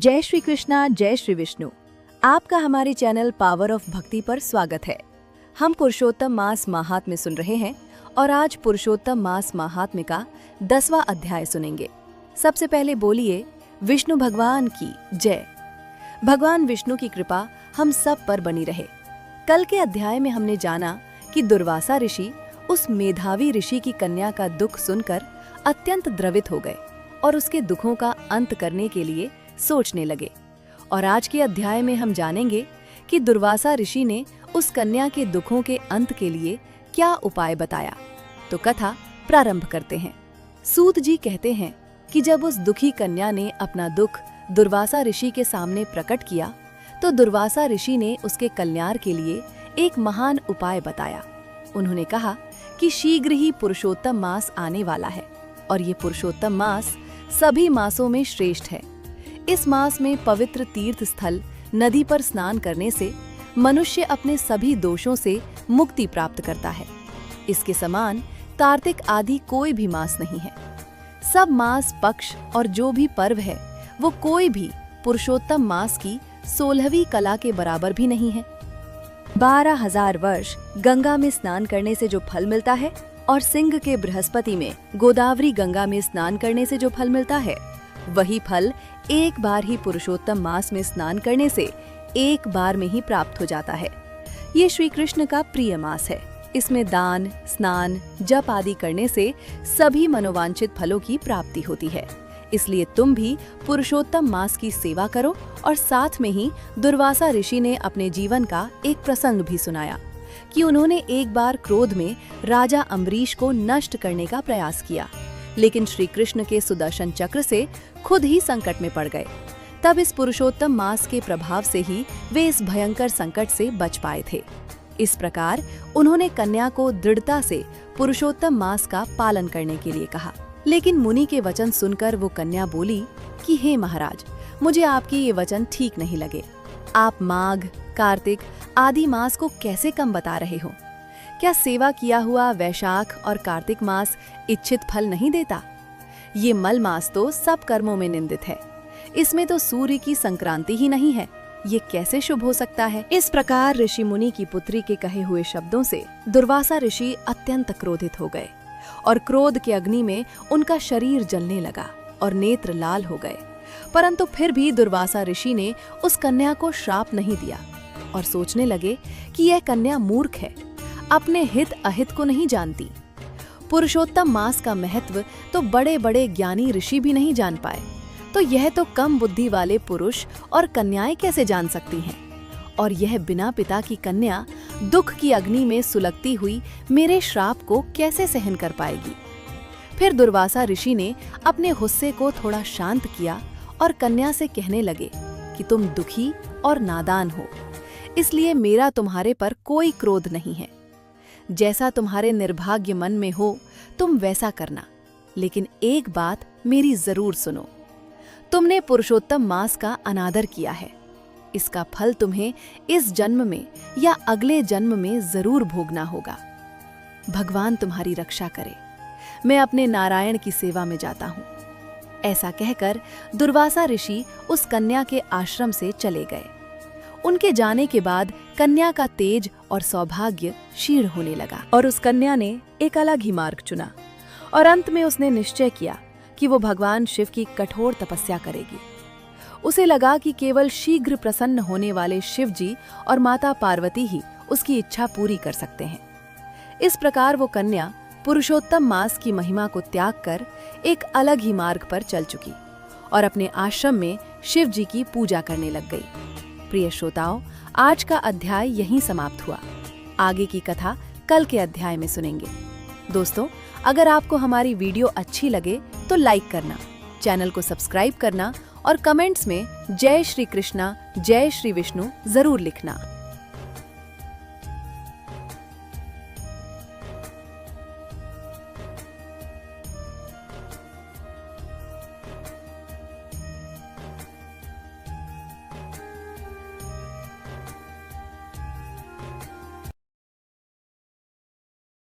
जय श्री कृष्णा, जय श्री विष्णु। आपका हमारे चैनल पावर ऑफ भक्ति पर स्वागत है। हम पुरुषोत्तम मास महात्म्य सुन रहे हैं और आज पुरुषोत्तम मास महात्म्य का 10वां अध्याय सुनेंगे। सबसे पहले बोलिए विष्णु भगवान की जय। भगवान विष्णु की कृपा हम सब पर बनी रहे। कल के अध्याय में हमने जाना कि दुर्वासा ऋषि उस मेधावी ऋषि की कन्या का दुख सुनकर अत्यंत द्रवित हो गए और उसके दुखों का अंत करने के लिए सोचने लगे। और आज के अध्याय में हम जानेंगे कि दुर्वासा ऋषि ने उस कन्या के दुखों के अंत के लिए क्या उपाय बताया। तो कथा प्रारंभ करते हैं। सूत जी कहते हैं कि जब उस दुखी कन्या ने अपना दुख दुर्वासा ऋषि के सामने प्रकट किया तो दुर्वासा ऋषि ने उसके कल्याण के लिए एक महान उपाय बताया। उन्होंने कहा कि शीघ्र ही पुरुषोत्तम मास आने वाला है और ये पुरुषोत्तम मास सभी मासों में श्रेष्ठ है। इस मास में पवित्र तीर्थ स्थल नदी पर स्नान करने से मनुष्य अपने सभी दोषों से मुक्ति प्राप्त करता है। इसके समान कार्तिक आदि कोई भी मास नहीं है। सब मास, पक्ष और जो भी पर्व है वो कोई भी पुरुषोत्तम मास की 16वीं कला के बराबर भी नहीं है। 12,000 वर्ष गंगा में स्नान करने से जो फल मिलता है और सिंह के बृहस्पति में गोदावरी गंगा में स्नान करने से जो फल मिलता है, वही फल एक बार ही पुरुषोत्तम मास में स्नान करने से एक बार में ही प्राप्त हो जाता है। ये श्री कृष्ण का प्रिय मास है। इसमें दान, स्नान, जप आदि करने से सभी मनोवांछित फलों की प्राप्ति होती है। इसलिए तुम भी पुरुषोत्तम मास की सेवा करो। और साथ में ही दुर्वासा ऋषि ने अपने जीवन का एक प्रसंग भी सुनाया कि उन्होंने एक बार क्रोध में राजा अम्बरीश को नष्ट करने का प्रयास किया, लेकिन श्री कृष्ण के सुदर्शन चक्र से खुद ही संकट में पड़ गए। तब इस पुरुषोत्तम मास के प्रभाव से ही वे इस भयंकर संकट से बच पाए थे। इस प्रकार उन्होंने कन्या को दृढ़ता से पुरुषोत्तम मास का पालन करने के लिए कहा। लेकिन मुनि के वचन सुनकर वो कन्या बोली कि हे महाराज, मुझे आपके ये वचन ठीक नहीं लगे। आप माघ, कार्तिक आदि मास को कैसे कम बता रहे हो? क्या सेवा किया हुआ वैशाख और कार्तिक मास इच्छित फल नहीं देता? ये मल मास तो सब कर्मों में निंदित है। इसमें तो सूर्य की संक्रांति ही नहीं है। ये कैसे शुभ हो सकता है? इस प्रकार ऋषि मुनि की पुत्री के कहे हुए शब्दों से दुर्वासा ऋषि अत्यंत क्रोधित हो गए और क्रोध के अग्नि में उनका शरीर जलने लगा और नेत्र लाल हो गए। परंतु फिर भी दुर्वासा ऋषि ने उस कन्या को श्राप नहीं दिया और सोचने लगे कि यह कन्या मूर्ख है, अपने हित अहित को नहीं जानती। पुरुषोत्तम मास का महत्व तो बड़े बड़े ज्ञानी ऋषि भी नहीं जान पाए, तो यह तो कम बुद्धि वाले पुरुष और कन्याएं कैसे जान सकती हैं? और यह बिना पिता की कन्या दुख की अग्नि में सुलगती हुई मेरे श्राप को कैसे सहन कर पाएगी? फिर दुर्वासा ऋषि ने अपने गुस्से को थोड़ा शांत किया और कन्या से कहने लगे कि तुम दुखी और नादान हो, इसलिए मेरा तुम्हारे पर कोई क्रोध नहीं है। जैसा तुम्हारे निर्भाग्य मन में हो तुम वैसा करना, लेकिन एक बात मेरी जरूर सुनो। तुमने पुरुषोत्तम मास का अनादर किया है। इसका फल तुम्हें इस जन्म में या अगले जन्म में जरूर भोगना होगा। भगवान तुम्हारी रक्षा करे। मैं अपने नारायण की सेवा में जाता हूँ। ऐसा कहकर दुर्वासा ऋषि उस कन्या के आश्रम से चले गए। उनके जाने के बाद कन्या का तेज और सौभाग्य क्षीण होने लगा और उस कन्या ने एक अलग ही मार्ग चुना और अंत में उसने निश्चय किया कि वो भगवान शिव की कठोर तपस्या करेगी। उसे लगा कि केवल शीघ्र प्रसन्न होने वाले शिव जी और माता पार्वती ही उसकी इच्छा पूरी कर सकते हैं। इस प्रकार वो कन्या पुरुषोत्तम मास की महिमा को त्याग कर एक अलग ही मार्ग पर चल चुकी और अपने आश्रम में शिव जी की पूजा करने लग गई। प्रिय श्रोताओं, आज का अध्याय यहीं समाप्त हुआ। आगे की कथा कल के अध्याय में सुनेंगे। दोस्तों, अगर आपको हमारी वीडियो अच्छी लगे तो लाइक करना, चैनल को सब्सक्राइब करना और कमेंट्स में जय श्री कृष्णा, जय श्री विष्णु जरूर लिखना।